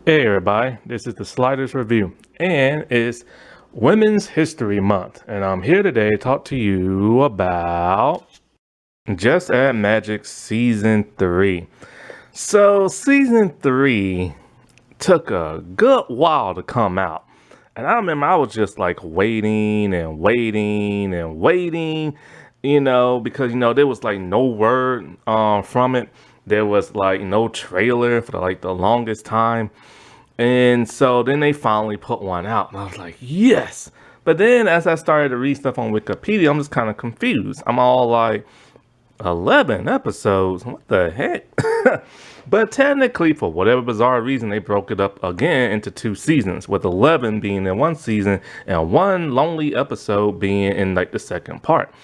Hey everybody, this is the Sliders Review, and it's Women's History Month, and I'm here today to talk to you about Just Add Magic Season 3. So, Season 3 took a good while to come out, and I remember I was just like waiting and waiting and waiting, because there was like no word from it. There was like no trailer for like the longest time. And so then they finally put one out, and I was like, yes. But then as I started to read stuff on Wikipedia, I'm just kind of confused. I'm all like, 11 episodes? What the heck? But technically, for whatever bizarre reason, they broke it up again into two seasons, with 11 being in one season and one lonely episode being in like the second part.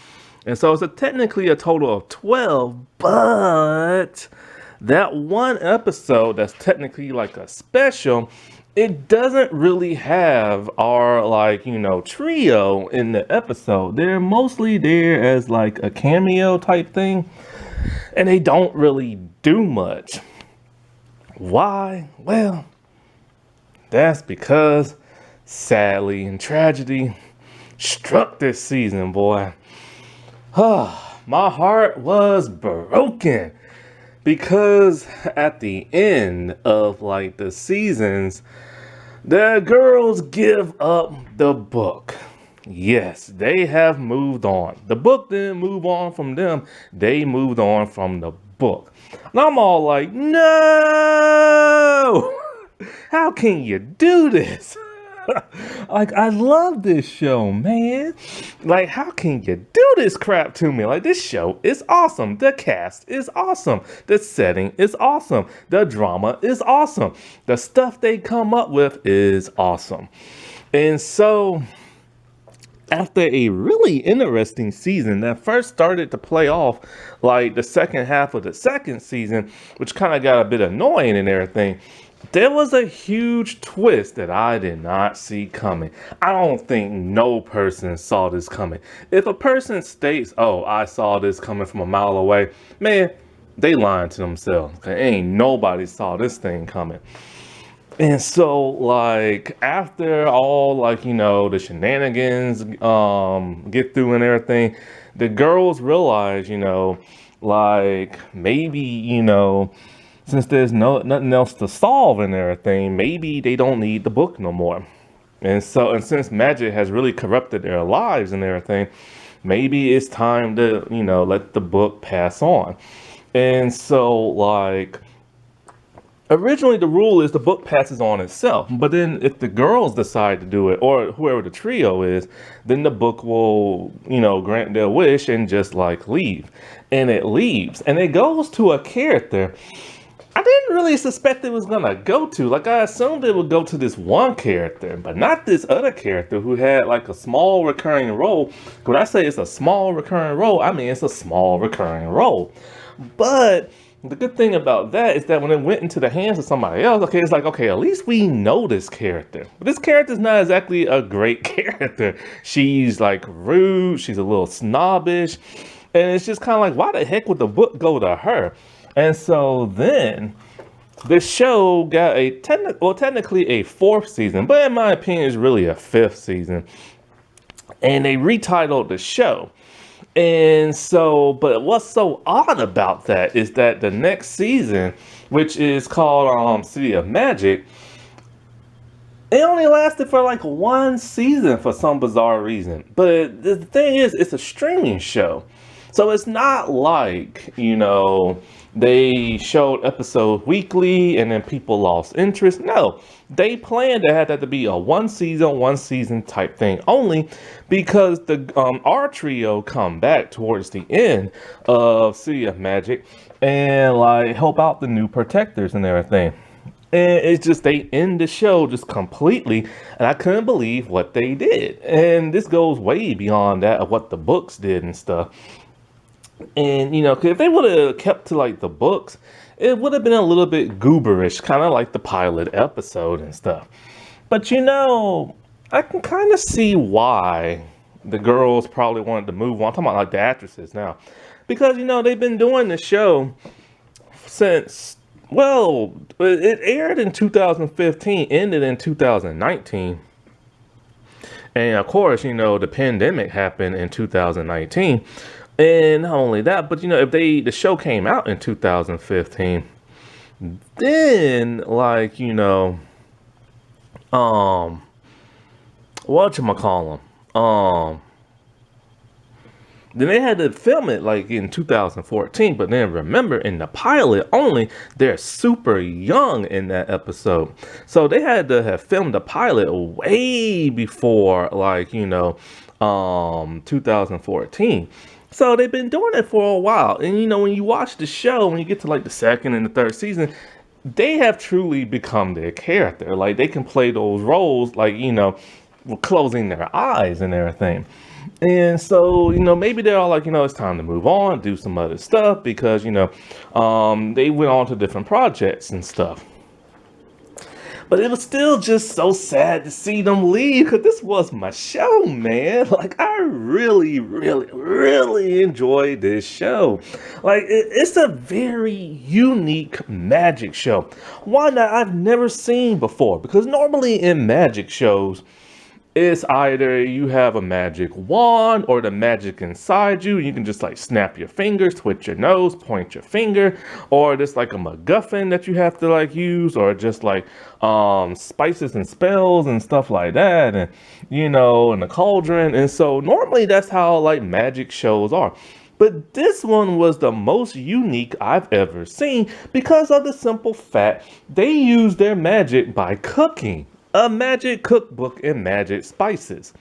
And so it's technically a total of 12, but that one episode that's technically like a special, it doesn't really have our trio in the episode. They're mostly there as like a cameo type thing, and they don't really do much. Why? Well, that's because sadly and tragedy struck this season, boy. My heart was broken because at the end of like the seasons, the girls give up the book. Yes, they have moved on. The book didn't move on from them. They moved on from the book. And I'm all like, no! How can you do this? Like, I love this show, man. Like, how can you do this crap to me? Like, this show is awesome. The cast is awesome. The setting is awesome. The drama is awesome. The stuff they come up with is awesome. And so, after a really interesting season that first started to play off like the second half of the second season, which kind of got a bit annoying and everything, there was a huge twist that I did not see coming. I don't think no person saw this coming. If a person states, oh, I saw this coming from a mile away, man, they lying to themselves. 'Cause ain't nobody saw this thing coming. And so, like, after all, the shenanigans get through and everything, the girls realize, maybe, since there's nothing else to solve and everything, maybe they don't need the book no more. And so, and since magic has really corrupted their lives and everything, maybe it's time to, let the book pass on. And so, originally the rule is the book passes on itself, but then if the girls decide to do it, or whoever the trio is, then the book will, grant their wish and just leave. And it leaves, and it goes to a character I didn't really suspect it was gonna go to. Like, I assumed it would go to this one character, but not this other character who had like a small recurring role. When I say it's a small recurring role, I mean it's a small recurring role. But the good thing about that is that when it went into the hands of somebody else, okay, it's like, okay, at least we know this character. But this character's not exactly a great character. She's like rude, she's a little snobbish, and it's just kind of like, why the heck would the book go to her? And so then the show got technically a fourth season, but in my opinion, it's really a fifth season. And they retitled the show. And so, but what's so odd about that is that the next season, which is called City of Magic, it only lasted for like one season for some bizarre reason. But the thing is, it's a streaming show. So it's not like, they showed episodes weekly and then people lost interest. No, they planned to have that to be a one season type thing only, because the our trio come back towards the end of City of Magic and help out the new protectors and everything. And it's just, they end the show just completely, and I couldn't believe what they did. And this goes way beyond that of what the books did and stuff. And, 'cause if they would have kept to the books, it would have been a little bit gooberish, kind of like the pilot episode and stuff. But, I can kind of see why the girls probably wanted to move on. I'm talking about the actresses now. Because, they've been doing the show since Well, it aired in 2015, ended in 2019. And of course, the pandemic happened in 2019. And not only that, but if the show came out in 2015, then like, um whatchamacallem, then they had to film it like in 2014, but then remember in the pilot only, they're super young in that episode. So they had to have filmed the pilot way before 2014. So they've been doing it for a while. And when you watch the show, when you get to like the second and the third season, they have truly become their character. Like they can play those roles like, with closing their eyes and everything. And so, maybe they're all like, it's time to move on, do some other stuff because, they went on to different projects and stuff. But it was still just so sad to see them leave because this was my show, man. Like, I really, really, really enjoyed this show. Like, it's a very unique magic show. One that I've never seen before because normally in magic shows, it's either you have a magic wand or the magic inside you. You can just like snap your fingers, twitch your nose, point your finger, or just like a MacGuffin that you have to like use, or just like spices and spells and stuff like that, and and the cauldron. And so normally that's how like magic shows are. But this one was the most unique I've ever seen because of the simple fact they use their magic by cooking. A magic cookbook and magic spices.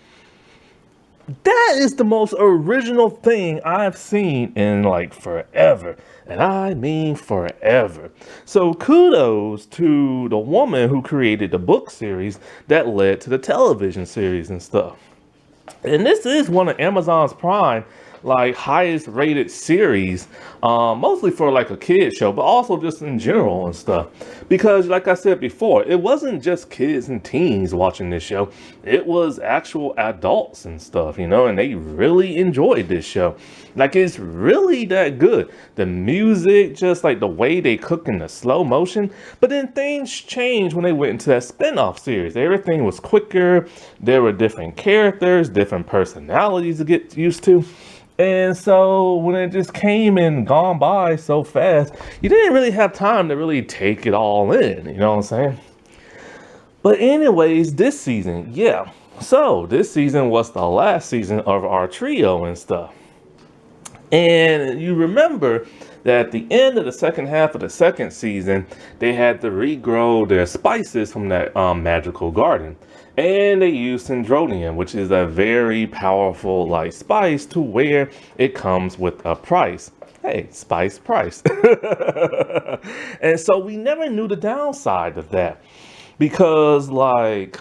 That is the most original thing I've seen in like forever. And I mean forever. So kudos to the woman who created the book series that led to the television series and stuff. And this is one of Amazon's Prime like highest rated series, mostly for like a kid show, but also just in general and stuff. Because like I said before, it wasn't just kids and teens watching this show. It was actual adults and stuff, and they really enjoyed this show. Like it's really that good. The music, just like the way they cook in the slow motion. But then things changed when they went into that spin-off series. Everything was quicker. There were different characters, different personalities to get used to. And so when it just came and gone by so fast, you didn't really have time to really take it all in, you know what I'm saying? But anyways, this season, yeah. So this season was the last season of our trio and stuff. And you remember that at the end of the second half of the second season, they had to regrow their spices from that magical garden. And they used Syndronium, which is a very powerful like spice to where it comes with a price. Hey, spice price. And so we never knew the downside of that because like,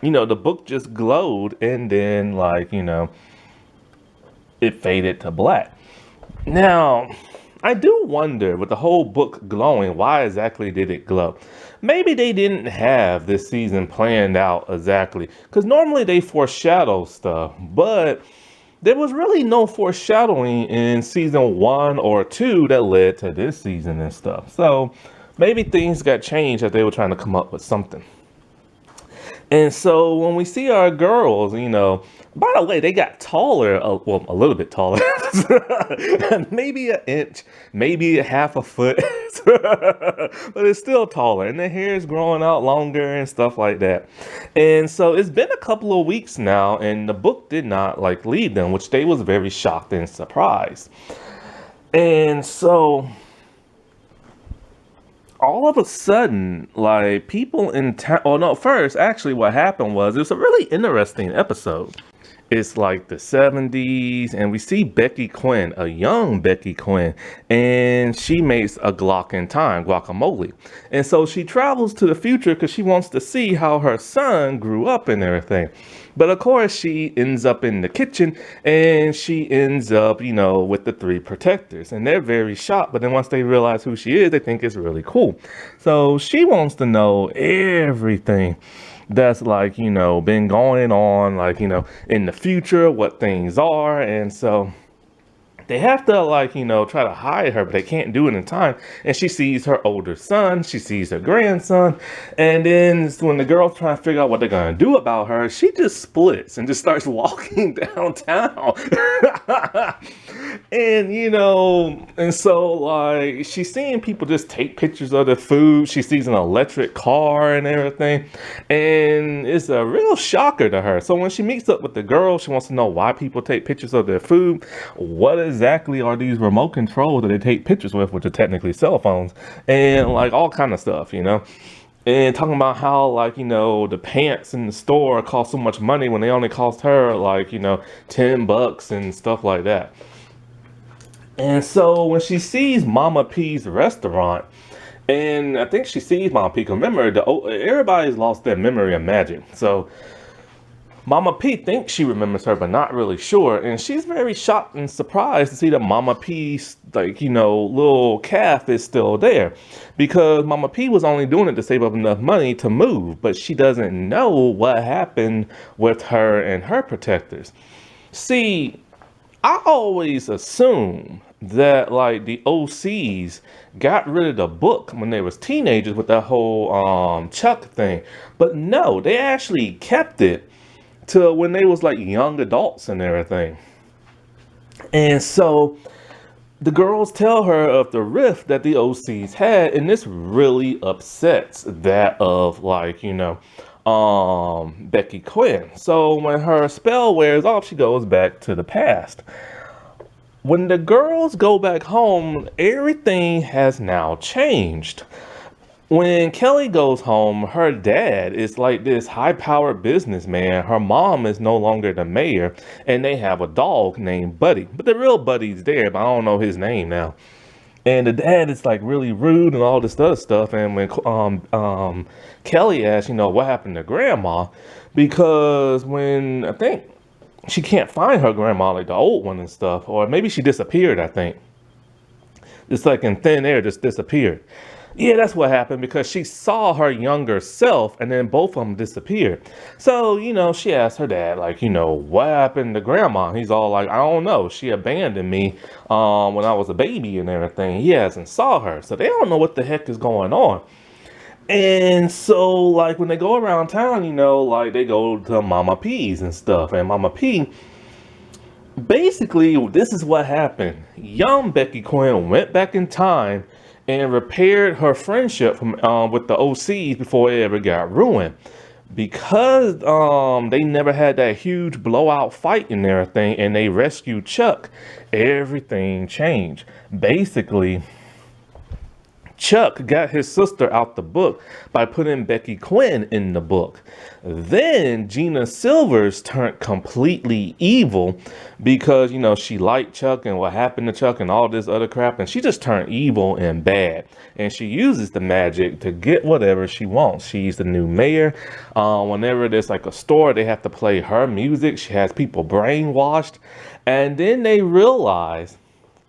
the book just glowed and then like, it faded to black. Now, I do wonder with the whole book glowing, why exactly did it glow? Maybe they didn't have this season planned out exactly, because normally they foreshadow stuff, but there was really no foreshadowing in season 1 or 2 that led to this season and stuff. So maybe things got changed as they were trying to come up with something. And so when we see our girls, by the way, they got taller, well, a little bit taller, maybe an inch, maybe a half a foot, but it's still taller and their hair is growing out longer and stuff like that. And so it's been a couple of weeks now and the book did not like lead them, which they was very shocked and surprised. And so all of a sudden, like people in town, oh no, first, actually what happened was it was a really interesting episode. It's like the 70s, and we see Becky Quinn, a young Becky Quinn, and she makes a guacamole. And so she travels to the future because she wants to see how her son grew up and everything. But of course, she ends up in the kitchen, and she ends up, with the 3 protectors. And they're very shocked, but then once they realize who she is, they think it's really cool. So she wants to know everything that's like, been going on, like, in the future, what things are. And so They have to like, try to hide her, but they can't do it in time. And she sees her older son, she sees her grandson, and then when the girl's trying to figure out what they're gonna do about her, she just splits and just starts walking downtown. And and so like she's seeing people just take pictures of the food. She sees an electric car and everything, and it's a real shocker to her. So when she meets up with the girl, she wants to know why people take pictures of their food. What exactly are these remote controls that they take pictures with, which are technically cell phones, and like all kind of stuff, and talking about how like the pants in the store cost so much money when they only cost her like $10 and stuff like that. And so when she sees Mama P's restaurant, and I think she sees Mama P, 'cause remember, everybody's lost their memory of magic. So Mama P thinks she remembers her, but not really sure. And she's very shocked and surprised to see that Mama P's, like, little calf is still there. Because Mama P was only doing it to save up enough money to move, but she doesn't know what happened with her and her protectors. See, I always assume that like the OCs got rid of the book when they was teenagers with that whole Chuck thing. But no, they actually kept it to when they was like young adults and everything. And so the girls tell her of the rift that the OCs had, and this really upsets that of like, Becky Quinn. So when her spell wears off, she goes back to the past. When the girls go back home, everything has now changed. When Kelly goes home, her dad is like this high-powered businessman. Her mom is no longer the mayor, and they have a dog named Buddy. But the real Buddy's there, but I don't know his name now. And the dad is like really rude and all this other stuff. And when Kelly asks, what happened to grandma? Because when I think she can't find her grandma, like the old one and stuff, or maybe she disappeared, I think. It's like in thin air, just disappeared. Yeah, that's what happened because she saw her younger self and then both of them disappeared. So, she asked her dad, like, what happened to grandma? He's all like, I don't know. She abandoned me when I was a baby and everything. He hasn't saw her. So they don't know what the heck is going on. And so, like, when they go around town, like, they go to Mama P's and stuff. And Mama P, basically, this is what happened. Young Becky Quinn went back in time and repaired her friendship from with the OCs before it ever got ruined. Because they never had that huge blowout fight and everything, and they rescued Chuck, everything changed. Basically, Chuck got his sister out the book by putting Becky Quinn in the book. Then Gina Silvers turned completely evil because, she liked Chuck and what happened to Chuck and all this other crap. And she just turned evil and bad. And she uses the magic to get whatever she wants. She's the new mayor. Whenever there's like a store, they have to play her music. She has people brainwashed. And then they realize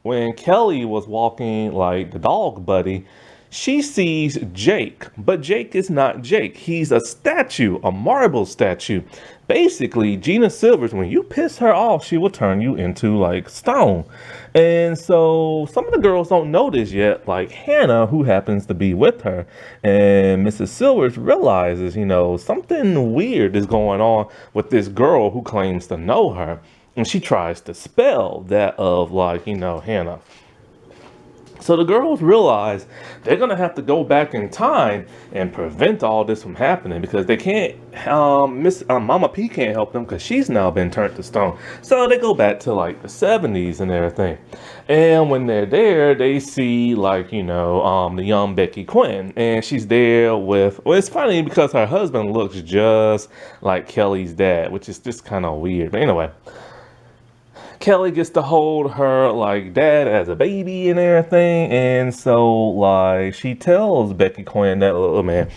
when Kelly was walking like the dog Buddy, she sees Jake, but Jake is not Jake. He's a statue, a marble statue. Basically, Gina Silvers, when you piss her off, she will turn you into like stone. And so some of the girls don't know this yet, like Hannah, who happens to be with her. And Mrs. Silvers realizes, something weird is going on with this girl who claims to know her. And she tries to spell that of like, Hannah. So the girls realize they're going to have to go back in time and prevent all this from happening because they can't, Mama P can't help them because she's now been turned to stone. So they go back to like the 70s and everything. And when they're there, they see like, the young Becky Quinn. And she's there with, well, it's funny because her husband looks just like Kelly's dad, which is just kind of weird. But anyway. Kelly gets to hold her like dad as a baby and everything. And so like she tells Becky Quinn that, oh man,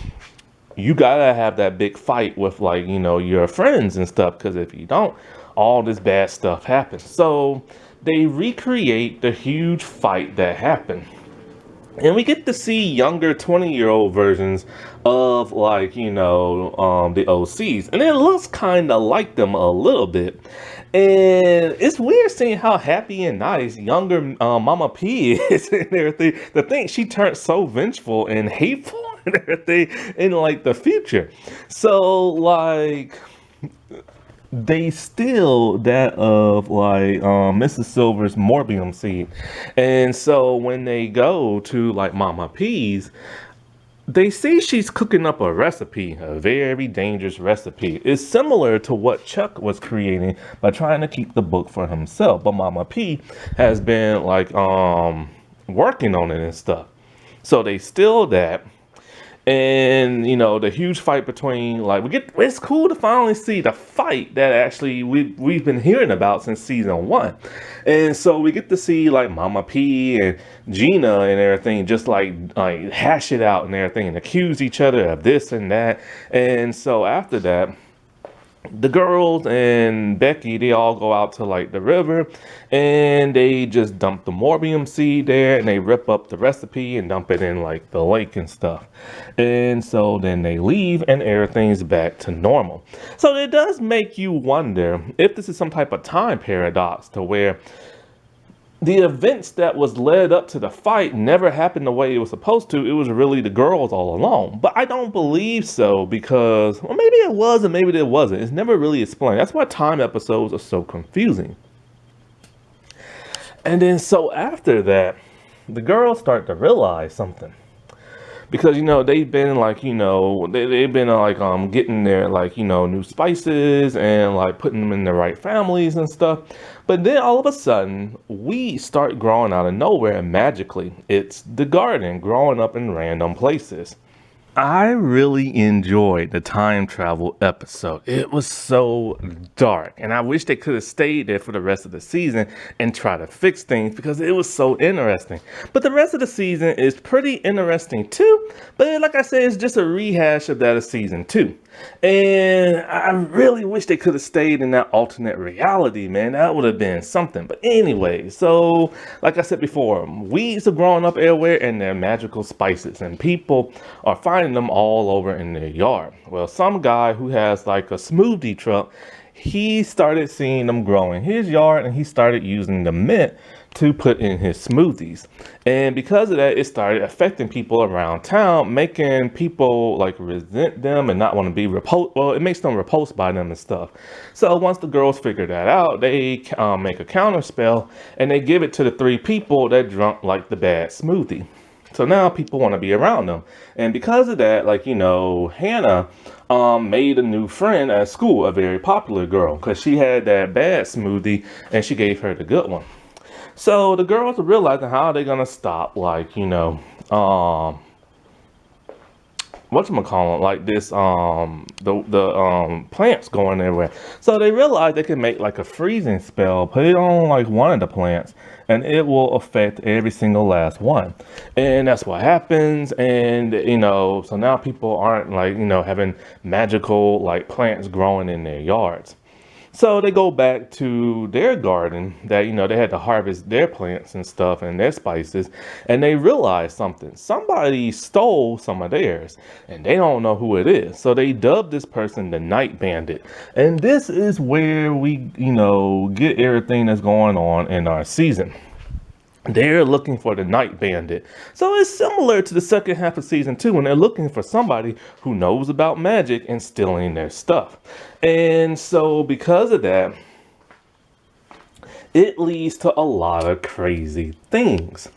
you gotta have that big fight with like, your friends and stuff. Because if you don't, all this bad stuff happens. So they recreate the huge fight that happened. And we get to see younger 20-year-old versions of, like, the OCs, and it looks kind of like them a little bit. And it's weird seeing how happy and nice younger Mama P is and everything. The thing, she turned so vengeful and hateful and everything in, like, the future. So, like, they steal that of, like, Mrs. Silver's morbium seed. And so when they go to, like, Mama P's, they see she's cooking up a recipe, a very dangerous recipe. It's similar to what Chuck was creating by trying to keep the book for himself. But Mama P has been, like, working on it and stuff. So they steal that. And the huge fight between, like, it's cool to finally see the fight that actually we've been hearing about since season 1. And so we get to see, like, Mama P and Gina and everything just like hash it out and everything and accuse each other of this and that. And so after that, the girls and Becky, they all go out to, like, the river, and they just dump the morbium seed there, and they rip up the recipe and dump it in, like, the lake and stuff. And so then they leave, and everything's back to normal. So it does make you wonder if this is some type of time paradox to where the events that was led up to the fight never happened the way it was supposed to. It was really the girls all along. But I don't believe so, because, well, maybe it was and maybe it wasn't. It's never really explained. That's why time episodes are so confusing. And then so after that, the girls start to realize something. Because, they've been, like, they've been, like, getting their, like, new spices and, like, putting them in the right families and stuff. But then all of a sudden, weeds start growing out of nowhere, and magically, it's the garden growing up in random places. I really enjoyed the time travel episode. It was so dark, and I wish they could have stayed there for the rest of the season and try to fix things, because it was so interesting. But the rest of the season is pretty interesting too, but like I said, it's just a rehash of that of season 2. And I really wish they could have stayed in that alternate reality, man. That would have been something. But anyway, so like I said before, weeds are growing up everywhere, and they're magical spices, and people are finding them all over in their yard. Well, some guy who has, like, a smoothie truck, he started seeing them grow in his yard, and he started using the mint to put in his smoothies. And because of that, it started affecting people around town, making people, like, resent them and not want to be repulsed. Well, it makes them repulsed by them and stuff. So once the girls figure that out, they make a counter spell, and they give it to the 3 people that drunk, like, the bad smoothie. So now people want to be around them. And because of that, like, Hannah made a new friend at school, a very popular girl, because she had that bad smoothie and she gave her the good one. So the girls are realizing how they're going to stop, like, whatchamacallit, like this, the plants going everywhere. So they realize they can make, like, a freezing spell, put it on, like, one of the plants, and it will affect every single last one. And that's what happens. And, so now people aren't, like, having magical, like, plants growing in their yards. So they go back to their garden that, they had to harvest their plants and stuff and their spices, and they realize something. Somebody stole some of theirs, and they don't know who it is. So they dubbed this person the Night Bandit. And this is where we, get everything that's going on in our season. They're looking for the Night Bandit. So it's similar to the second half of season 2, when they're looking for somebody who knows about magic and stealing their stuff. And so because of that, it leads to a lot of crazy things.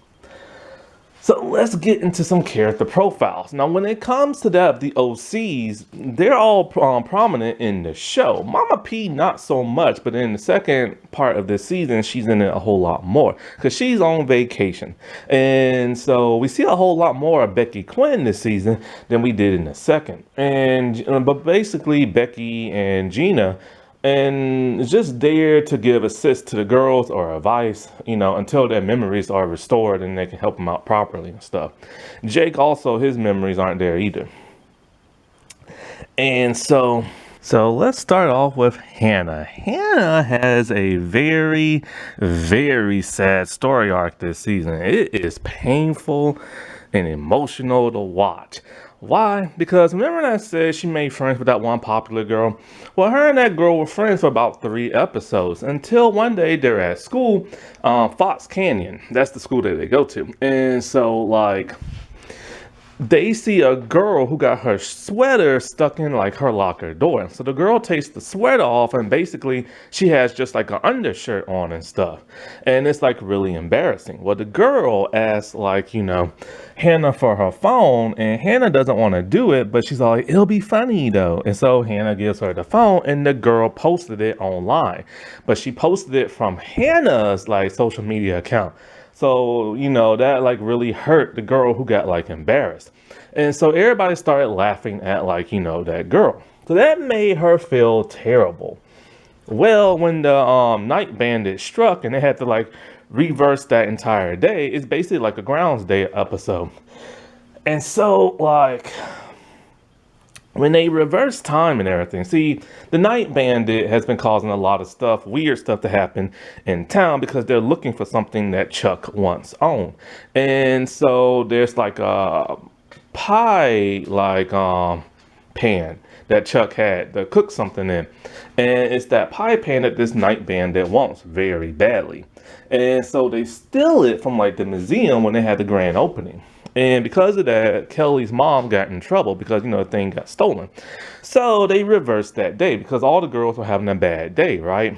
So let's get into some character profiles. Now, when it comes to that, the OCs, they're all prominent in the show. Mama P, not so much, but in the second part of this season, she's in it a whole lot more because she's on vacation. And so we see a whole lot more of Becky Quinn this season than we did in the second. But basically, Becky and Gina, and it's just there to give assist to the girls or advice, until their memories are restored and they can help them out properly and stuff. Jake also, his memories aren't there either. And so So let's start off with Hannah. Hannah has a very, very sad story arc this season. It is painful and emotional to watch. Why? Because remember when I said she made friends with that one popular girl? Well, her and that girl were friends for about 3 episodes until one day they're at school, Fox Canyon. That's the school that they go to. And so, like, they see a girl who got her sweater stuck in like her locker door. So the girl takes the sweater off and basically she has just like an undershirt on and stuff. And it's like really embarrassing. Well, the girl asks like, Hannah for her phone, and Hannah doesn't want to do it, but she's all like, it'll be funny though. And so Hannah gives her the phone and the girl posted it online. But she posted it from Hannah's like social media account. So, that like really hurt the girl who got like embarrassed. And so everybody started laughing at like, that girl. So that made her feel terrible. Well, when the night bandit struck and they had to like reverse that entire day, it's basically like a Grounds Day episode. And so like when they reverse time and everything, see, the Night Bandit has been causing a lot of stuff, weird stuff to happen in town because they're looking for something that Chuck once owned. And so there's like a pie, like, pan that Chuck had to cook something in. And it's that pie pan that this Night Bandit wants very badly. And so they steal it from like the museum when they had the grand opening. And because of that, Kelly's mom got in trouble because, the thing got stolen. So they reversed that day because all the girls were having a bad day, right?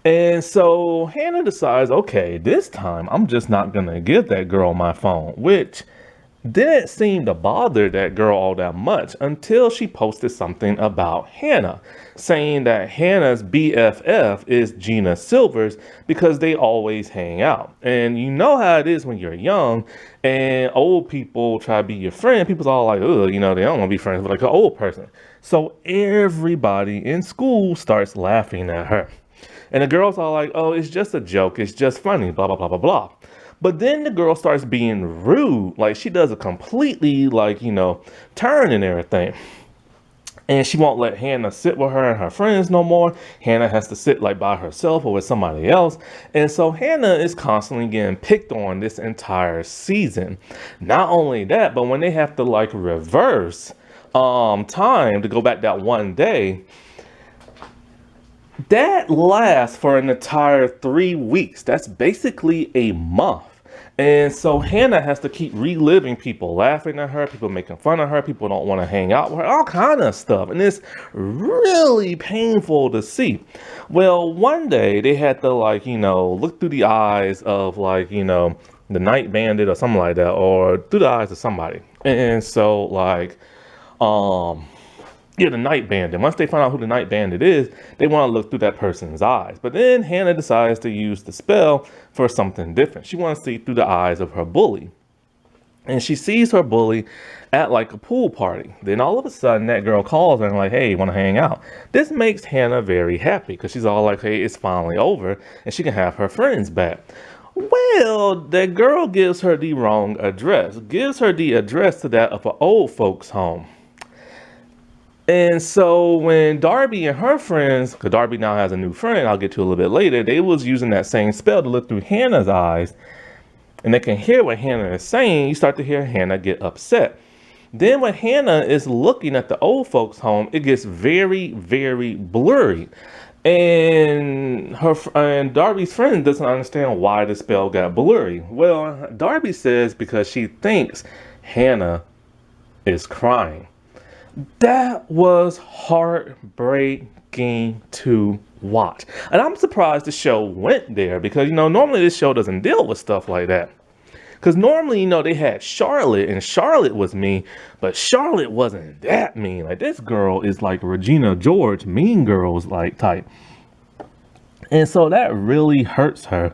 And so Hannah decides, okay, this time I'm just not going to give that girl my phone, which didn't seem to bother that girl all that much until she posted something about Hannah, saying that Hannah's BFF is Gina Silvers because they always hang out. And you know how it is when you're young and old people try to be your friend. People's all like, ugh, they don't want to be friends with like an old person. So everybody in school starts laughing at her. And the girls are like, oh, it's just a joke. It's just funny, blah, blah, blah, blah, blah. But then the girl starts being rude. Like she does a completely like, turn and everything. And she won't let Hannah sit with her and her friends no more. Hannah has to sit like by herself or with somebody else. And so Hannah is constantly getting picked on this entire season. Not only that, but when they have to like reverse time to go back that one day, that lasts for an entire 3 weeks. That's basically a month. And so Hannah has to keep reliving people laughing at her, people making fun of her, people don't want to hang out with her, all kind of stuff. And it's really painful to see. Well, one day they had to like, look through the eyes of like, the Night Bandit or something like that, or through the eyes of somebody. And so like, the Night Bandit. Once they find out who the Night Bandit is, they want to look through that person's eyes. But then Hannah decides to use the spell for something different. She wants to see through the eyes of her bully. And she sees her bully at like a pool party. Then all of a sudden that girl calls her and like, hey, you want to hang out? This makes Hannah very happy because she's all like, hey, it's finally over and she can have her friends back. Well, that girl gives her the wrong address. Gives her the address to that of an old folks home. And so when Darby and her friends, because Darby now has a new friend, I'll get to a little bit later, they was using that same spell to look through Hannah's eyes, and they can hear what Hannah is saying, you start to hear Hannah get upset. Then when Hannah is looking at the old folks' home, it gets very, very blurry. And Darby's friend doesn't understand why the spell got blurry. Well, Darby says because she thinks Hannah is crying. That was heartbreaking to watch. And I'm surprised the show went there because, normally this show doesn't deal with stuff like that. Because normally, they had Charlotte and Charlotte was mean, but Charlotte wasn't that mean. Like this girl is like Regina George, Mean Girls like type. And so that really hurts her.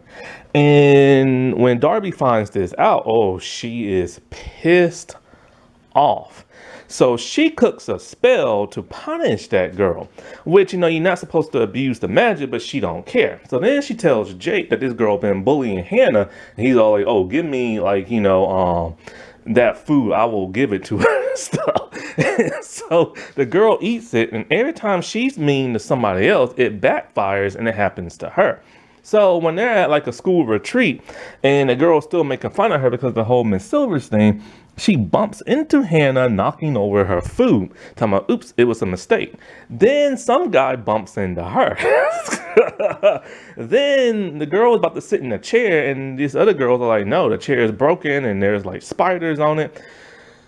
And when Darby finds this out, oh, she is pissed off. So she cooks a spell to punish that girl, which, you're not supposed to abuse the magic, but she don't care. So then she tells Jake that this girl been bullying Hannah. And he's all like, oh, give me like, that food. I will give it to her and stuff. So the girl eats it, and every time she's mean to somebody else, it backfires and it happens to her. So when they're at like a school retreat and the girl's still making fun of her because of the whole Miss Silvers thing, she bumps into Hannah, knocking over her food. Talking about, oops, it was a mistake. Then some guy bumps into her. Then the girl was about to sit in a chair, and these other girls are like, no, the chair is broken and there's like spiders on it.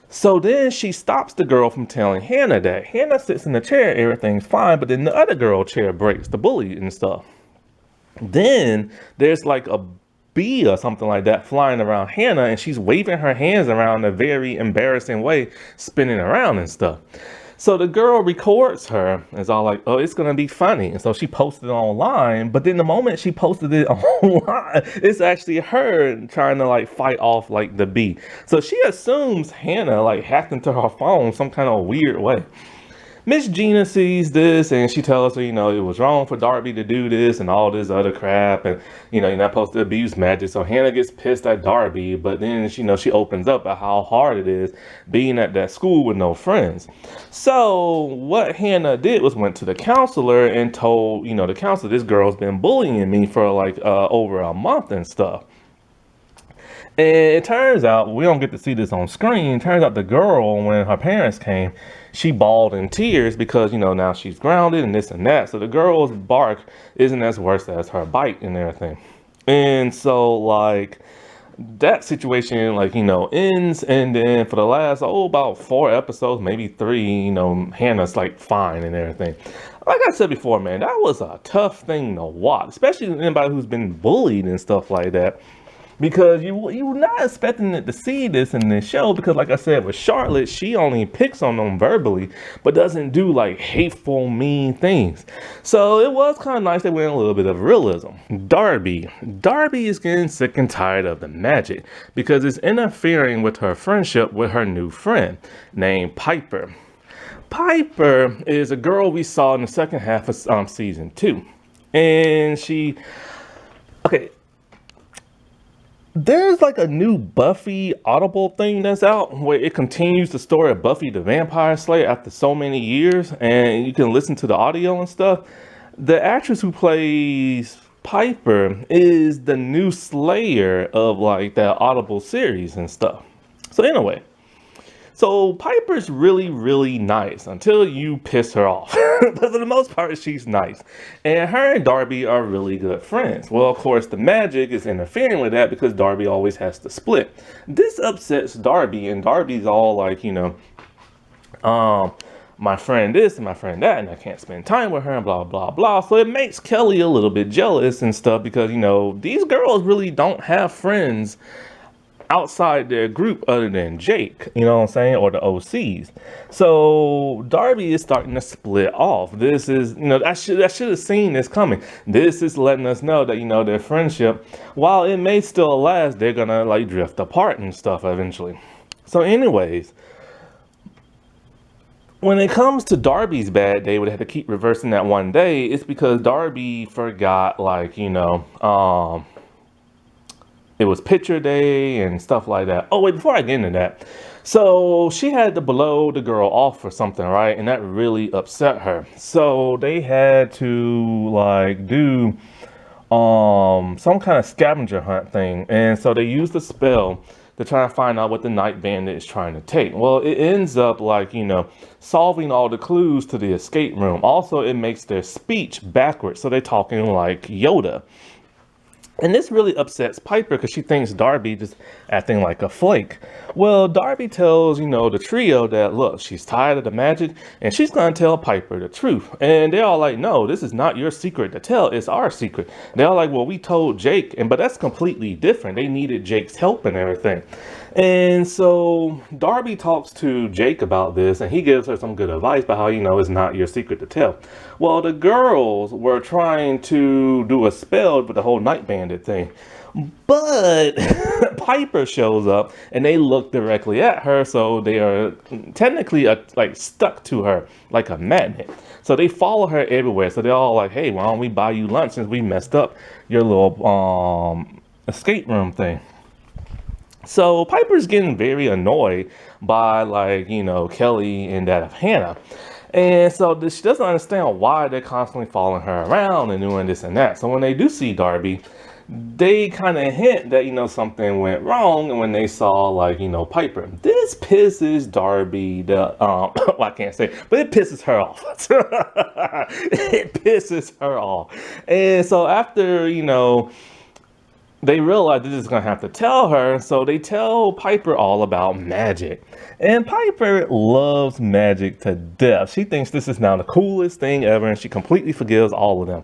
So then she stops the girl from telling Hannah that. Hannah sits in the chair, everything's fine, but then the other girl chair breaks, the bully and stuff. Then there's like a bee or something like that flying around Hannah, and she's waving her hands around in a very embarrassing way, spinning around and stuff. So the girl records her and is all like, oh, it's going to be funny. And so she posted it online. But then the moment she posted it online, it's actually her trying to like fight off like the bee. So she assumes Hannah like hacked into her phone some kind of weird way. Miss Gina sees this and she tells her, it was wrong for Darby to do this and all this other crap. And, you're not supposed to abuse magic. So Hannah gets pissed at Darby. But then, she opens up at how hard it is being at that school with no friends. So what Hannah did was went to the counselor and told, the counselor, this girl's been bullying me for like over a month and stuff. And it turns out, we don't get to see this on screen, it turns out the girl, when her parents came, she bawled in tears because, now she's grounded and this and that. So the girl's bark isn't as worse as her bite and everything. And so, like, that situation, like, ends. And then for the last, about 4 episodes, maybe 3, Hannah's, like, fine and everything. Like I said before, man, that was a tough thing to watch, especially anybody who's been bullied and stuff like that. Because you're not expecting it to see this in this show, because like I said with Charlotte, she only picks on them verbally but doesn't do like hateful, mean things. So it was kind of nice they went a little bit of realism. Darby is getting sick and tired of the magic because it's interfering with her friendship with her new friend named Piper. Piper is a girl we saw in the second half of season 2, and there's like a new Buffy Audible thing that's out where it continues the story of Buffy the Vampire Slayer after so many years, and you can listen to the audio and stuff. The actress who plays Piper is the new Slayer of like that Audible series and stuff. So anyway, so Piper's really, really nice until you piss her off. But for the most part, she's nice. And her and Darby are really good friends. Well, of course, the magic is interfering with that because Darby always has to split. This upsets Darby, and Darby's all like, my friend this and my friend that, and I can't spend time with her and blah, blah, blah. So it makes Kelly a little bit jealous and stuff because, these girls really don't have friends outside their group other than Jake, or the OCs. So Darby is starting to split off. This is, I should have seen this coming. This is letting us know that, their friendship, while it may still last, they're gonna like drift apart and stuff eventually. So anyways, when it comes to Darby's bad day, where they had to keep reversing that one day, it's because Darby forgot, like, it was picture day and stuff like that. Oh, wait, before I get into that. So she had to blow the girl off for something, right? And that really upset her. So they had to like do some kind of scavenger hunt thing. And so they used the spell to try to find out what the Night Bandit is trying to take. Well, it ends up like, solving all the clues to the escape room. Also, it makes their speech backwards. So they're talking like Yoda. And this really upsets Piper because she thinks Darby just acting like a flake. Well, Darby tells, the trio that, look, she's tired of the magic and she's going to tell Piper the truth. And they're all like, no, this is not your secret to tell. It's our secret. They're all like, well, we told Jake. But that's completely different. They needed Jake's help and everything. And so Darby talks to Jake about this, and he gives her some good advice about how, it's not your secret to tell. Well, the girls were trying to do a spell with the whole Night Bandit thing. But Piper shows up, and they look directly at her, so they are technically like stuck to her like a magnet. So they follow her everywhere. So they're all like, hey, why don't we buy you lunch since we messed up your little escape room thing? So Piper's getting very annoyed by, like, Kelly and that of Hannah. And so she doesn't understand why they're constantly following her around and doing this and that. So when they do see Darby, they kind of hint that, something went wrong. And when they saw, like, Piper, this pisses Darby well, I can't say, but it pisses her off. It pisses her off. And so after, they realize they're just gonna have to tell her, so they tell Piper all about magic. And Piper loves magic to death. She thinks this is now the coolest thing ever, and she completely forgives all of them.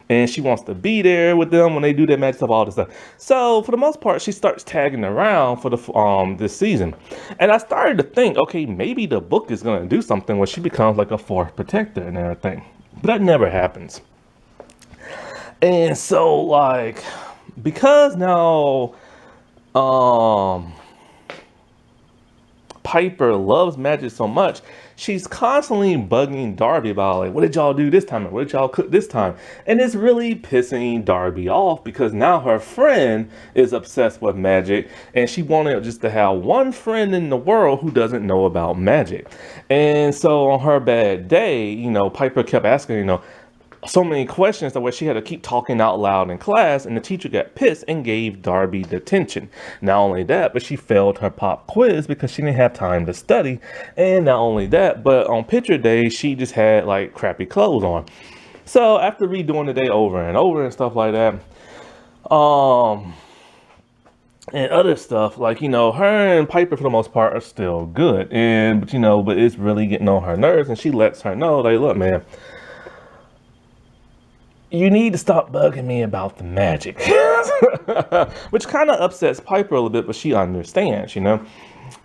And she wants to be there with them when they do their magic stuff, all this stuff. So for the most part, she starts tagging around for the this season. And I started to think, okay, maybe the book is gonna do something where she becomes like a fourth protector and everything. But that never happens. And so, like, because now Piper loves magic so much, she's constantly bugging Darby about, like, what did y'all do this time? What did y'all cook this time? And it's really pissing Darby off because now her friend is obsessed with magic and she wanted just to have one friend in the world who doesn't know about magic. And so on her bad day, Piper kept asking, so many questions that where she had to keep talking out loud in class, and the teacher got pissed and gave Darby detention. Not only that, but she failed her pop quiz because she didn't have time to study. And not only that, but on picture day, she just had like crappy clothes on. So after redoing the day over and over and stuff like that, and other stuff, like, her and Piper for the most part are still good. But it's really getting on her nerves, and she lets her know, like, look, man, you need to stop bugging me about the magic. Which kind of upsets Piper a little bit, but she understands,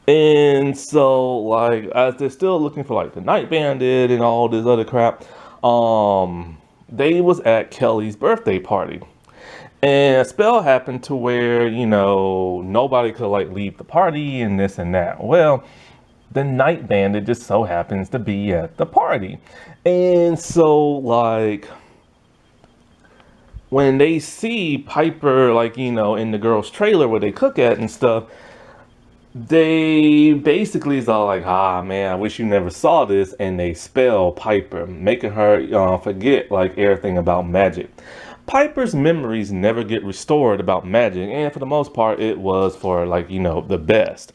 And so, like, as they're still looking for, like, the Night Bandit and all this other crap, they was at Kelly's birthday party. And a spell happened to where, nobody could, like, leave the party and this and that. Well, the Night Bandit just so happens to be at the party. And so, like, when they see Piper, like, in the girls' trailer where they cook at and stuff, they basically is all like, man, I wish you never saw this. And they spell Piper, making her forget, like, everything about magic. Piper's memories never get restored about magic. And for the most part, it was for, like, the best.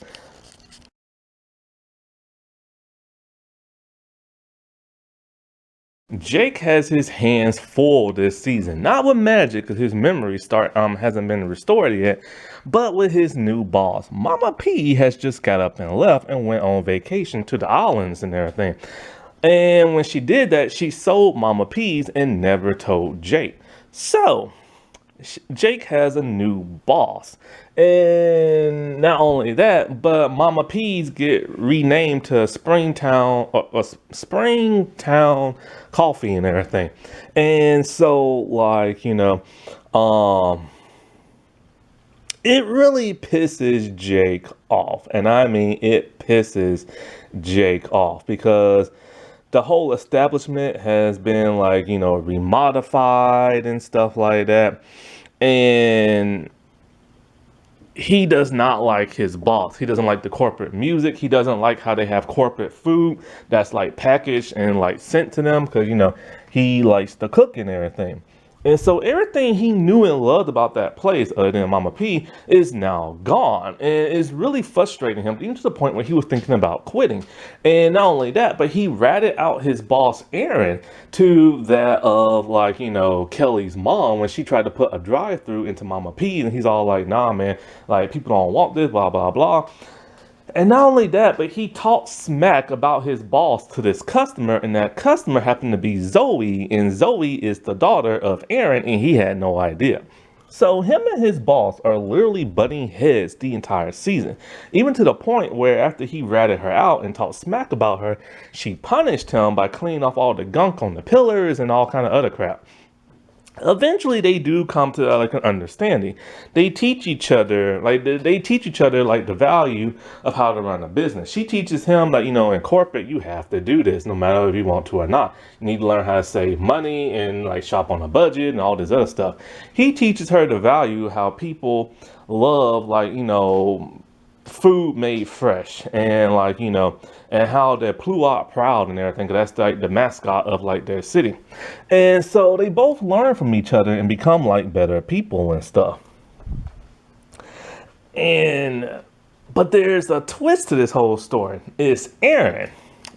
Jake has his hands full this season, not with magic because his memory hasn't been restored yet, but with his new boss. Mama P has just got up and left and went on vacation to the islands and everything. And when she did that, she sold Mama P's and never told Jake. So Jake has a new boss. And not only that, but Mama P's get renamed to Springtown Coffee and everything. And so, like, it really pisses Jake off. And I mean, it pisses Jake off because the whole establishment has been, like, remodified and stuff like that. And he does not like his boss. He doesn't like the corporate music. He doesn't like how they have corporate food that's, like, packaged and, like, sent to them because, he likes to cook and everything. And so everything he knew and loved about that place, other than Mama P, is now gone. And it's really frustrating him, even to the point where he was thinking about quitting. And not only that, but he ratted out his boss, Aaron, to that of, like, Kelly's mom when she tried to put a drive-through into Mama P. And he's all like, nah, man, like, people don't want this, blah, blah, blah. And not only that, but he talked smack about his boss to this customer, and that customer happened to be Zoe, and Zoe is the daughter of Aaron, and he had no idea. So him and his boss are literally butting heads the entire season, even to the point where after he ratted her out and talked smack about her, she punished him by cleaning off all the gunk on the pillars and all kind of other crap. Eventually they do come to, like, an understanding. They teach each other, like, the value of how to run a business. She teaches him that, in corporate, you have to do this no matter if you want to or not. You need to learn how to save money and, like, shop on a budget and all this other stuff. He teaches her the value how people love, like, food made fresh, and like, and how they're pluot proud and everything, 'cause that's like the mascot of like their city. And so they both learn from each other and become like better people and stuff. And but there's a twist to this whole story. It's Aaron.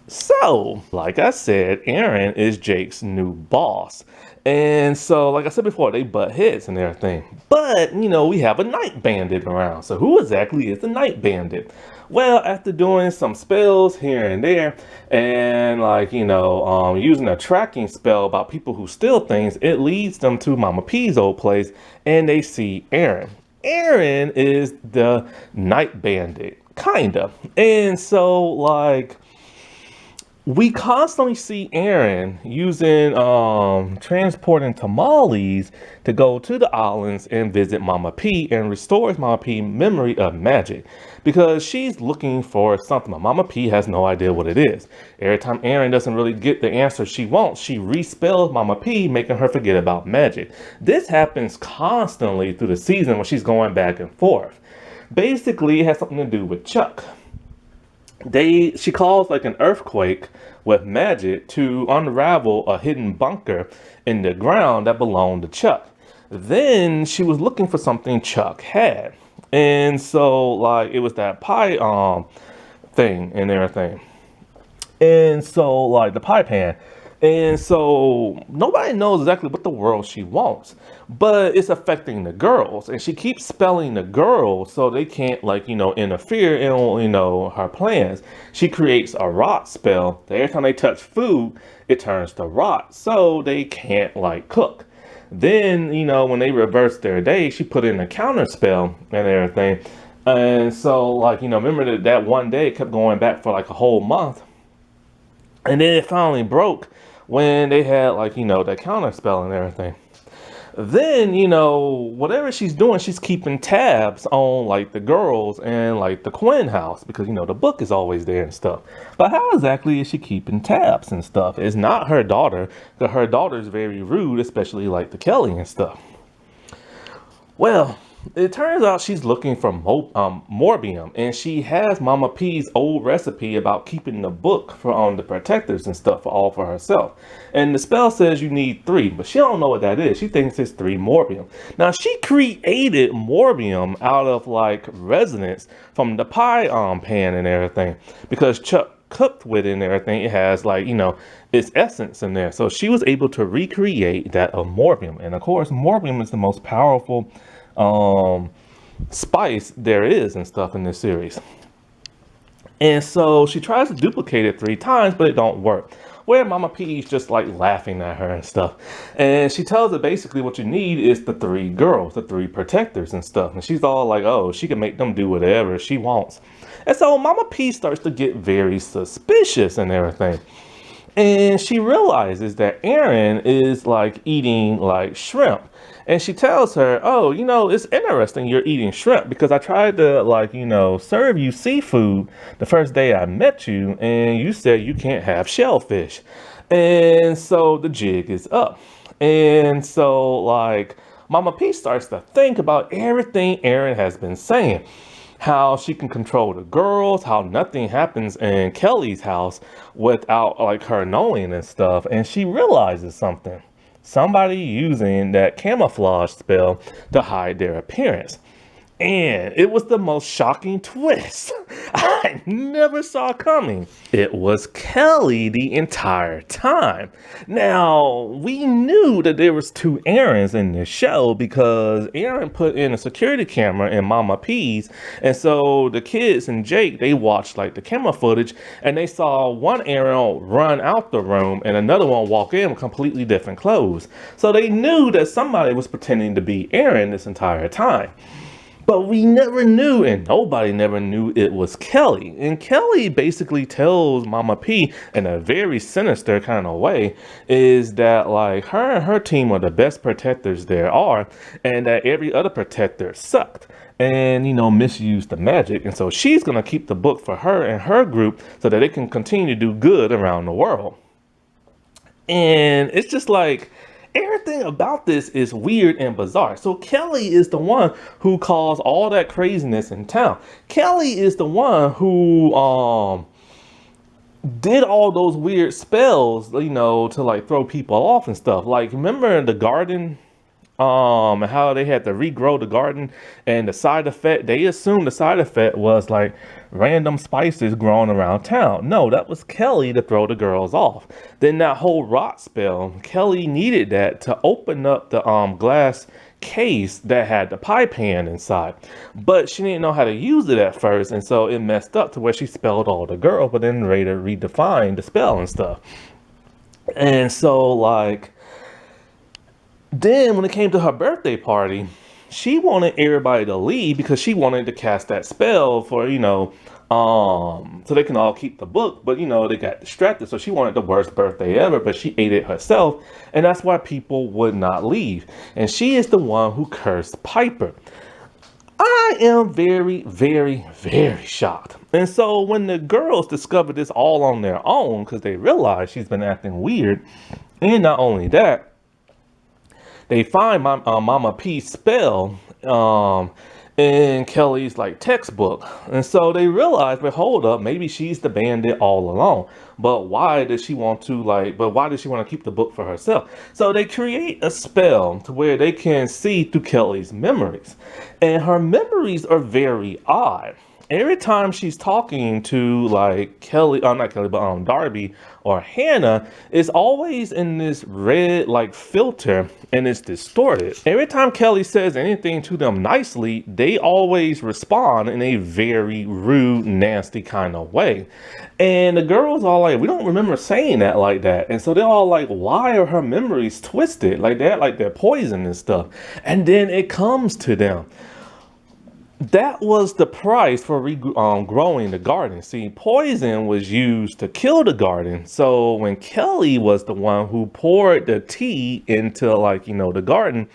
So, like I said, Aaron is Jake's new boss. And so, like I said before, they butt heads and everything. But, we have a night bandit around. So who exactly is the night bandit? Well, after doing some spells here and there, and like, using a tracking spell about people who steal things, it leads them to Mama P's old place, and they see Aaron. Aaron is the night bandit, kinda. And so, like, we constantly see Aaron using transporting tamales to go to the islands and visit Mama P and restores Mama P memory of magic, because she's looking for something, but Mama P has no idea what it is. Every time Aaron doesn't really get the answer she wants, she respells Mama P, making her forget about magic. This happens constantly through the season when she's going back and forth. Basically, it has something to do with Chuck. She calls like an earthquake with magic to unravel a hidden bunker in the ground that belonged to Chuck. Then she was looking for something Chuck had. And so like it was that pie thing and everything. And so like the pie pan. And so nobody knows exactly what the world she wants, but it's affecting the girls, and she keeps spelling the girls so they can't like, interfere in, her plans. She creates a rot spell that every time they touch food, it turns to rot, so they can't like cook. Then, when they reverse their day, she put in a counter spell and everything. And so like, remember that one day it kept going back for like a whole month. And then it finally broke when they had like, that counter spell and everything. Then, whatever she's doing, she's keeping tabs on like the girls and like the Quinn house, because, the book is always there and stuff. But how exactly is she keeping tabs and stuff? It's not her daughter, because her daughter is very rude, especially like the Kelly and stuff. Well, it turns out she's looking for morbium, and she has Mama P's old recipe about keeping the book for the protectors and stuff all for herself. And the spell says you need 3, but she don't know what that is. She thinks it's 3 morbium. Now she created morbium out of like resonance from the pie pan and everything, because Chuck cooked with it and everything. It has like, its essence in there. So she was able to recreate that of morbium. And of course, morbium is the most powerful spice there is and stuff in this series. And so she tries to duplicate it 3 times, but it don't work. Where Mama P's just like laughing at her and stuff. And she tells her basically what you need is the 3 girls, the 3 protectors and stuff. And she's all like, oh, she can make them do whatever she wants. And so Mama P starts to get very suspicious and everything. And she realizes that Aaron is like eating like shrimp. And she tells her, oh, it's interesting you're eating shrimp, because I tried to like, serve you seafood the first day I met you, and you said you can't have shellfish. And so the jig is up. And so like Mama P starts to think about everything Aaron has been saying. How she can control the girls, how nothing happens in Kelly's house without like her knowing and stuff. And she realizes something. Somebody using that camouflage spell to hide their appearance. And it was the most shocking twist I never saw coming. It was Kelly the entire time. Now, we knew that there was 2 Aarons in this show, because Aaron put in a security camera in Mama P's. And so the kids and Jake, they watched like the camera footage, and they saw one Aaron run out the room and another one walk in with completely different clothes. So they knew that somebody was pretending to be Aaron this entire time. But we never knew, and nobody never knew, it was Kelly. And Kelly basically tells Mama P in a very sinister kind of way is that like her and her team are the best protectors there are, and that every other protector sucked and misused the magic. And so she's gonna keep the book for her and her group so that it can continue to do good around the world. And it's just like, Everything about this is weird and bizarre. So Kelly is the one who caused all that craziness in town. Kelly is the one who did all those weird spells, to like throw people off and stuff. Like, remember the garden, how they had to regrow the garden, and the side effect, they assumed the side effect was like random spices growing around town. No, that was Kelly to throw the girls off. Then that whole rot spell, Kelly needed that to open up the glass case that had the pie pan inside, but she didn't know how to use it at first, and so it messed up to where she spelled all the girls, but then later redefined the spell and stuff. And so, like, then when it came to her birthday party, she wanted everybody to leave because she wanted to cast that spell for, so they can all keep the book. But, they got distracted. So she wanted the worst birthday ever, but she ate it herself. And that's why people would not leave. And she is the one who cursed Piper. I am very, very, very shocked. And so when the girls discovered this all on their own, because they realized she's been acting weird, and not only that, they find my Mama P's spell in Kelly's like textbook, and so they realize, but hold up, maybe she's the bandit all along. But why does she want to But why does she want to keep the book for herself? So they create a spell to where they can see through Kelly's memories, and her memories are very odd. Every time she's talking to like Kelly, not Kelly, but Darby or Hannah, it's always in this red like filter, and it's distorted. Every time Kelly says anything to them nicely, they always respond in a very rude, nasty kind of way. And the girls are like, we don't remember saying that like that. And so they're all like, why are her memories twisted like that, like they're poison and stuff? And then it comes to them. That was the price for growing the garden. See, poison was used to kill the garden. So when Kelly was the one who poured the tea into the garden,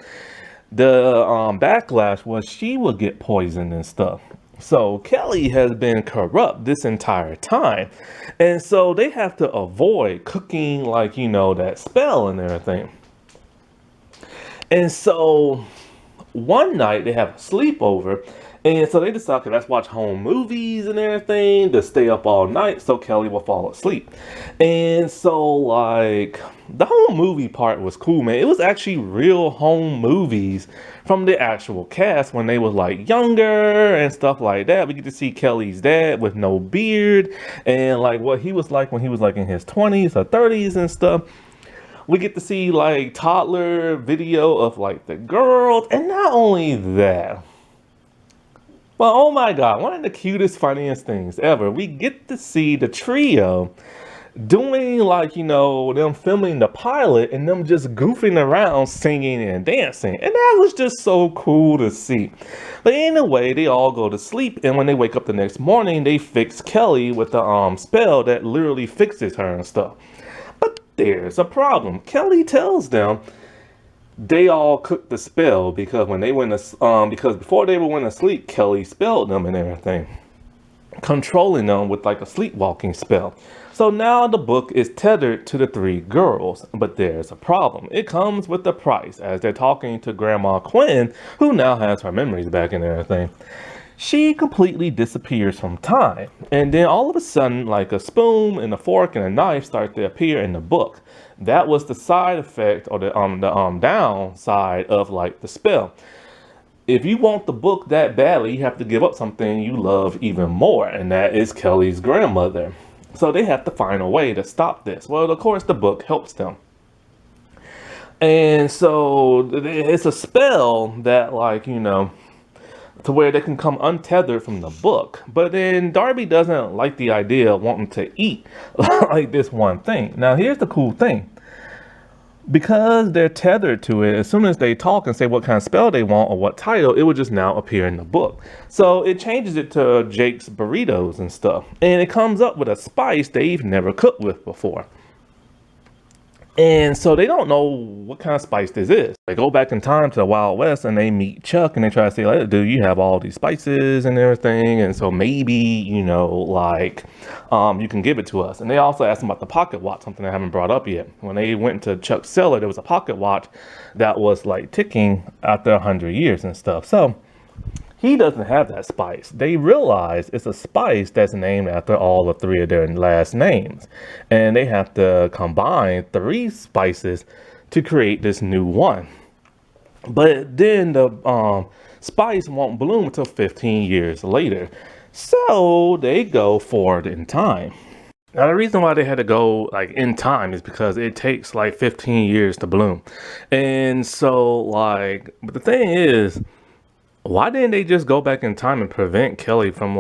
the backlash was she would get poisoned and stuff. So Kelly has been corrupt this entire time. And so they have to avoid cooking that spell and everything. And so one night they have a sleepover. And so they decide, okay, let's watch home movies and everything to stay up all night so Kelly will fall asleep. And so the home movie part was cool, man. It was actually real home movies from the actual cast when they was younger and stuff like that. We get to see Kelly's dad with no beard and what he was like when he was in his 20s or 30s and stuff. We get to see toddler video of the girls, and not only that, but oh my God, one of the cutest, funniest things ever. We get to see the trio doing them filming the pilot and them just goofing around, singing and dancing. And that was just so cool to see. But anyway, they all go to sleep. And when they wake up the next morning, they fix Kelly with the spell that literally fixes her and stuff. But there's a problem. Kelly tells them they all cooked the spell because when they went to, because before they went to sleep, Kelly spelled them and everything, controlling them with a sleepwalking spell. So now the book is tethered to the three girls, but there's a problem. It comes with a price, as they're talking to Grandma Quinn, who now has her memories back and everything. She completely disappears from time, and then all of a sudden, a spoon and a fork and a knife start to appear in the book. That was the side effect, or the downside of the spell. If you want the book that badly, you have to give up something you love even more, and that is Kelly's grandmother. So they have to find a way to stop this. Well, of course, the book helps them. And so it's a spell that to where they can come untethered from the book. But then Darby doesn't like the idea of wanting to eat this one thing. Now, here's the cool thing. Because they're tethered to it, as soon as they talk and say what kind of spell they want or what title, it would just now appear in the book. So it changes it to Jake's burritos and stuff. And it comes up with a spice they've never cooked with before. And so they don't know what kind of spice this is. They go back in time to the Wild West and they meet Chuck and they try to say, like, dude, you have all these spices and everything. And so maybe, you can give it to us. And they also asked him about the pocket watch, something I haven't brought up yet. When they went to Chuck's cellar, there was a pocket watch that was like ticking after 100 years and stuff. So he doesn't have that spice. They realize it's a spice that's named after all the three of their last names. And they have to combine three spices to create this new one. But then the spice won't bloom until 15 years later. So they go forward in time. Now, the reason why they had to go like in time is because it takes like 15 years to bloom. And so, but the thing is, why didn't they just go back in time and prevent Kelly from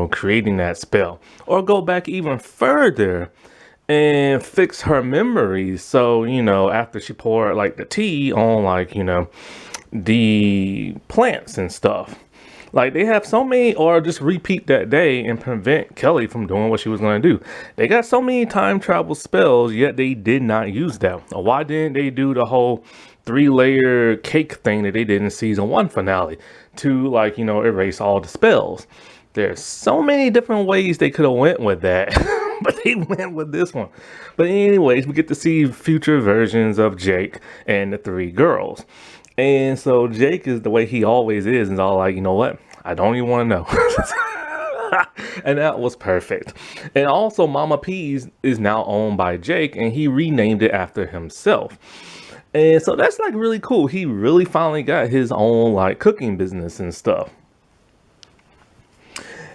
creating that spell? Or go back even further and fix her memories. So, after she poured like the tea on the plants and stuff. Like they have so many, or just repeat that day and prevent Kelly from doing what she was going to do. They got so many time travel spells, yet they did not use them. Or why didn't they do the whole 3-layer cake thing that they did in season 1 finale to erase all the spells? There's so many different ways they could have went with that, but they went with this one. But anyways, we get to see future versions of Jake and the 3 girls. And so Jake is the way he always is all like, you know what? I don't even want to know. And that was perfect. And also Mama P's is now owned by Jake and he renamed it after himself. And so that's like really cool. He really finally got his own cooking business and stuff.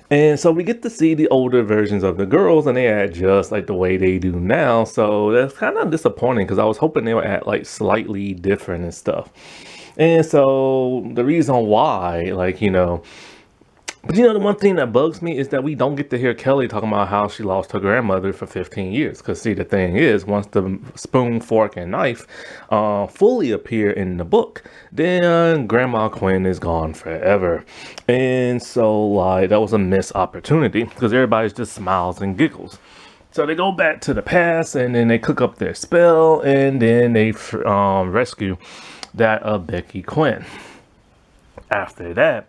And so we get to see the older versions of the girls and they act just like the way they do now. So that's kind of disappointing because I was hoping they would act slightly different and stuff. And so the reason why, but the one thing that bugs me is that we don't get to hear Kelly talking about how she lost her grandmother for 15 years. Because see, the thing is, once the spoon, fork, and knife fully appear in the book, then Grandma Quinn is gone forever. And so, that was a missed opportunity because everybody just smiles and giggles. So they go back to the past and then they cook up their spell and then they rescue that of Becky Quinn. After that,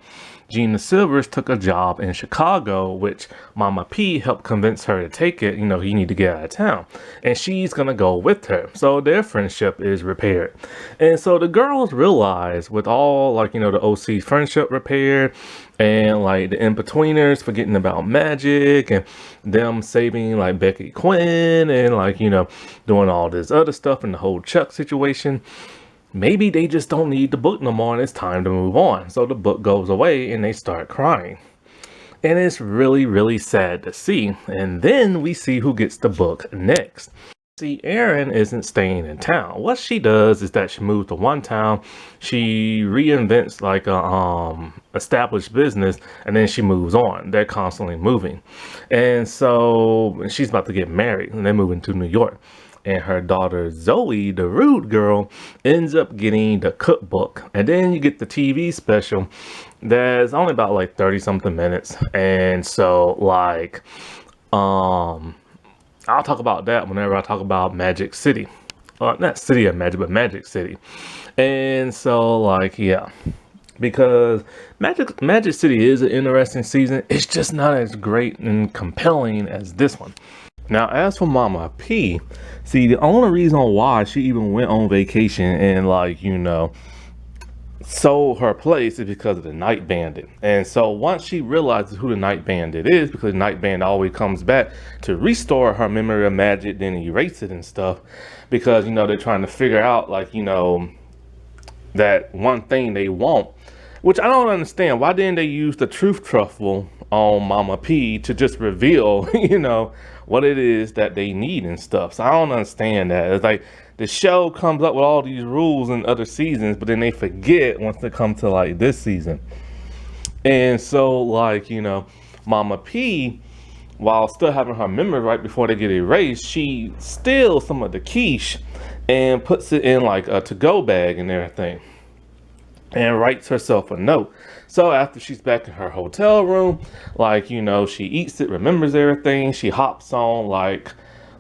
Gina Silvers took a job in Chicago, which Mama P helped convince her to take it. You need to get out of town. And she's going to go with her. So their friendship is repaired. And so the girls realize with all, the OC friendship repaired and, the in-betweeners forgetting about magic and them saving, Becky Quinn and, doing all this other stuff and the whole Chuck situation. Maybe they just don't need the book no more and it's time to move on. So the book goes away and they start crying. And it's really, really sad to see. And then we see who gets the book next. See, Erin isn't staying in town. What she does is that she moves to one town, she reinvents a established business, and then she moves on. They're constantly moving. And so she's about to get married and they're moving to New York. And her daughter Zoe, the rude girl, ends up getting the cookbook. And then you get the TV special that's only about 30 something minutes. And so I'll talk about that whenever I talk about Magic City. Not City of Magic, but Magic City. And so yeah. Because Magic City is an interesting season. It's just not as great and compelling as this one. Now, as for Mama P, see, the only reason why she even went on vacation and sold her place is because of the Night Bandit. And so once she realizes who the Night Bandit is, because the Night Bandit always comes back to restore her memory of magic, then erase it and stuff, because, they're trying to figure out, that one thing they want, which I don't understand. Why didn't they use the truth truffle on Mama P to just reveal, what it is that they need and stuff? So I don't understand that. It's the show comes up with all these rules in other seasons, but then they forget once they come to this season. And so Mama P, while still having her memory right before they get erased, she steals some of the quiche and puts it in a to-go bag and everything, and writes herself a note. So after she's back in her hotel room, she eats it, remembers everything. She hops on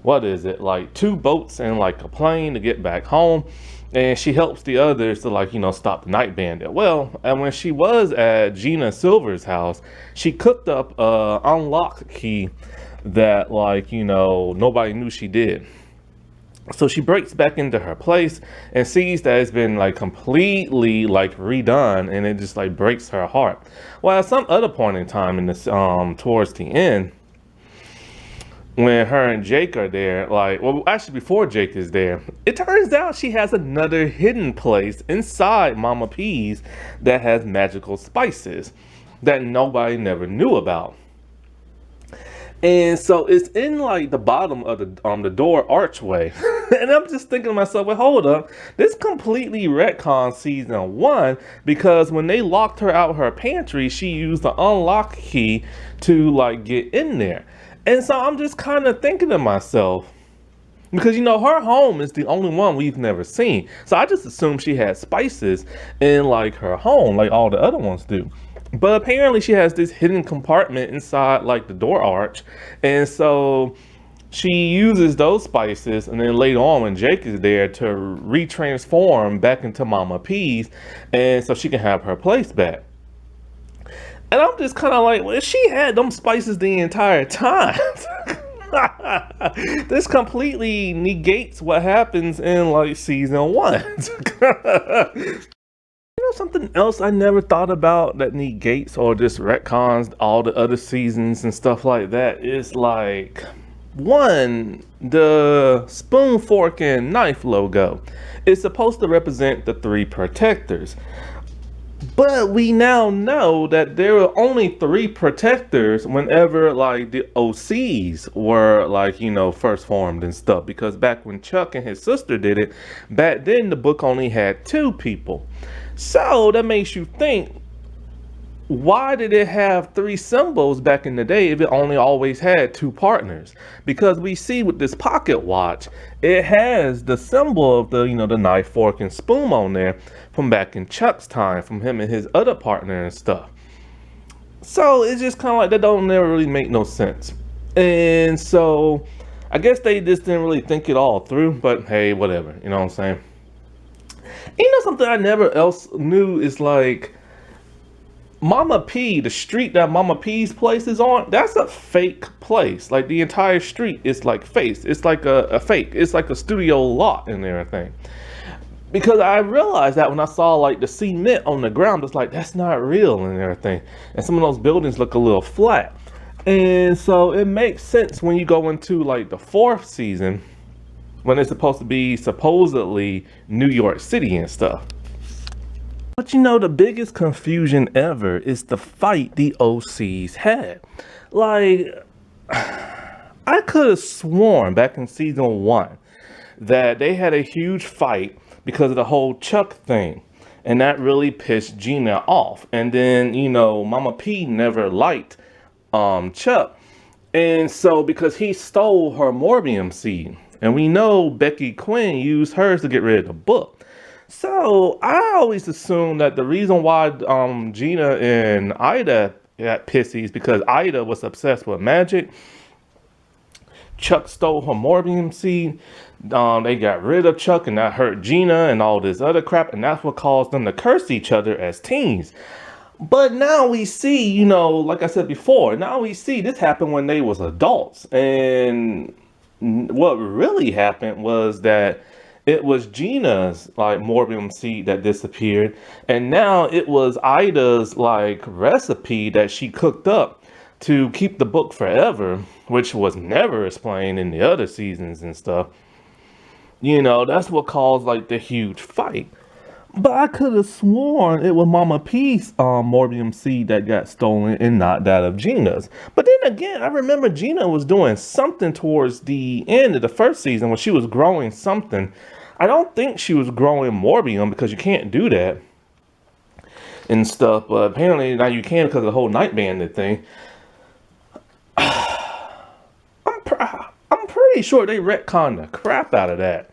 what is it, like 2 boats and like a plane to get back home. And she helps the others to, like, stop the night bandit. Well, and when she was at Gina Silver's house, she cooked up a unlock key that, like, nobody knew she did. So she breaks back into her place and sees that it's been like completely like redone, and it just like breaks her heart. Well, at some other point in time in this towards the end, when her and Jake are there, like, well, actually before Jake is there, it turns out she has another hidden place inside Mama P's that has magical spices that nobody never knew about. And so it's in like the bottom of the door archway. And I'm just thinking to myself, well, hold up. This completely retcons season 1, because when they locked her out of her pantry, she used the unlock key to like get in there. And so I'm just kind of thinking to myself, because her home is the only one we've never seen. So I just assumed she had spices in like her home, like all the other ones do. But apparently she has this hidden compartment inside like the door arch. And so she uses those spices, and then later on when Jake is there, to retransform back into Mama P's, and so she can have her place back. And I'm just kind of like, well, she had them spices the entire time. This completely negates what happens in like season 1. Something else I never thought about that negates or just retcons all the other seasons and stuff like that is like, one, the spoon, fork, and knife logo is supposed to represent the 3 protectors. But we now know that there were only 3 protectors whenever like the OCs were like, first formed and stuff. Because back when Chuck and his sister did it, back then the book only had 2 people. So that makes you think, why did it have 3 symbols back in the day if it only always had 2 partners? Because we see with this pocket watch, it has the symbol of the, the knife, fork, and spoon on there from back in Chuck's time, from him and his other partner and stuff. So it's just kind of like, that don't never really make no sense. And so I guess they just didn't really think it all through, but hey, whatever, you know what I'm saying? Something I never else knew is like, Mama P, the street that Mama P's place is on, that's a fake place. Like the entire street is like fake. It's like a fake. It's like a studio lot and everything. Because I realized that when I saw like the cement on the ground, it's like, that's not real and everything. And some of those buildings look a little flat. And so it makes sense when you go into like the 4th season, when it's supposed to be supposedly New York City and stuff. But the biggest confusion ever is the fight the OCs had. Like, I could have sworn back in season 1 that they had a huge fight because of the whole Chuck thing. And that really pissed Gina off. And then, Mama P never liked Chuck. And so because he stole her morbium seed. And we know Becky Quinn used hers to get rid of the book. So I always assumed that the reason why Gina and Ida got pissy is because Ida was obsessed with magic. Chuck stole her morbium seed. They got rid of Chuck, and that hurt Gina and all this other crap. And that's what caused them to curse each other as teens. But now we see, like I said before, now we see this happened when they was adults. And what really happened was that it was Gina's like morbium seed that disappeared, and now it was Ida's like recipe that she cooked up to keep the book forever, which was never explained in the other seasons and stuff. That's what caused like the huge fight. But I could have sworn it was Mama P's morbium seed that got stolen and not that of Gina's. But then again, I remember Gina was doing something towards the end of the 1st season when she was growing something. I don't think she was growing morbium, because you can't do that and stuff. But apparently now you can because of the whole night bandit thing. I'm pretty sure they retconned the crap out of that.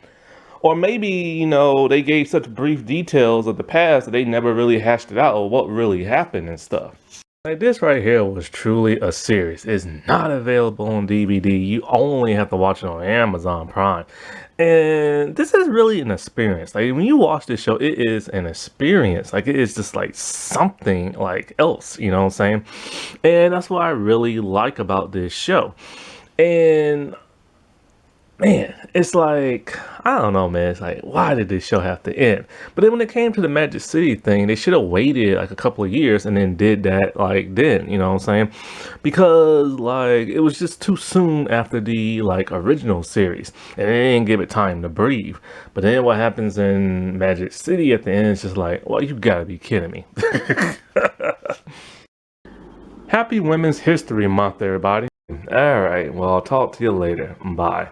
Or maybe, they gave such brief details of the past that they never really hashed it out or what really happened and stuff. Like this right here was truly a series. It's not available on DVD. You only have to watch it on Amazon Prime. And this is really an experience. Like when you watch this show, it is an experience. Like it is just like something like else, you know what I'm saying? And that's what I really like about this show. And man, it's like I don't know, man. It's like why did this show have to end? But then when it came to the Magic City thing, they should have waited like a couple of years and then did that like then, you know what I'm saying? Because like it was just too soon after the like original series, and they didn't give it time to breathe. But then what happens in Magic City at the end is just like, well, you gotta be kidding me. Happy Women's History Month, everybody. All right, well, I'll talk to you later. Bye.